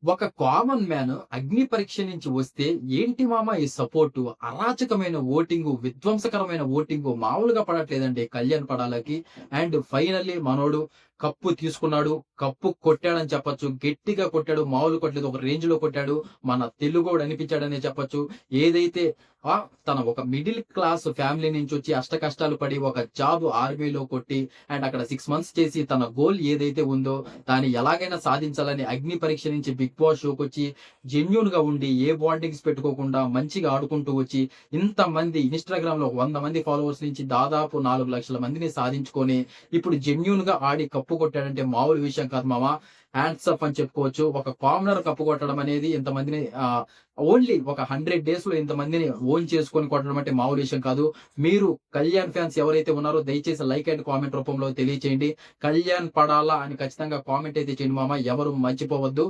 ఒక common man అగ్ని పరీక్ష నుంచి వస్తే ఏంటి మామ ఈ సపోర్టు? అరాచకమైన ఓటింగు, విధ్వంసకరమైన ఓటింగు మామూలుగా పడట్లేదండి కళ్యాణ్ పడాలకి. అండ్ ఫైనల్లీ మనోడు కప్పు తీసుకున్నాడు. కప్పు కొట్టాడని చెప్పొచ్చు. గట్టిగా కొట్టాడు. మామూలుగా కొట్టలేదు. ఒక రేంజ్‌లో కొట్టాడు. మన తెలుగోడు అనిపించాడనే చెప్పొచ్చు. ఏదైతే తన ఒక మిడిల్ క్లాస్ ఫ్యామిలీ నుంచొచ్చి అష్టకష్టాలు పడి ఒక జాబ్ ఆర్మీలో కొట్టి అండ్ అక్కడ 6 మంత్స్ చేసి తన గోల్ ఏదైతే ఉందో దాన్ని ఎలాగైనా సాధించాలని అగ్ని పరీక్ష నుంచి బిగ్ బాస్ షోకొచ్చి జెన్యూన్‌గా ఉండి ఏ బాండింగ్స్ పెట్టుకోకుండా మంచిగా ఆడుకుంటూ వచ్చి ఇంతమంది ఇన్‌స్టాగ్రామ్‌లో 100 మంది ఫాలోవర్స్ నుంచి దాదాపు 4,00,000 మందిని సాధించుకొని ఇప్పుడు జెన్యూన్‌గా ఆడి కప్పు కొట్టాడంటే మామూలు విషయం కాదు మామ. హ్యాట్స్ ఆఫ్ అని చెప్పుకోవచ్చు. ఒక కామనర్ కప్పు కొట్టడం అనేది ఇంతమందిని ఓన్లీ ఒక 100 డేస్‌లో ఇంతమందిని ఓన్ చేసుకొని కొట్టడం అంటే మామూలు విషయం కాదు. మీరు కళ్యాణ్ ఫ్యాన్స్ ఎవరైతే ఉన్నారో దయచేసి లైక్ అండ్ కామెంట్ రూపంలో తెలియచేయండి. కళ్యాణ్ పడాలా అని ఖచ్చితంగా కామెంట్ అయితే చేయండి మామ. ఎవరు మర్చిపోవద్దు.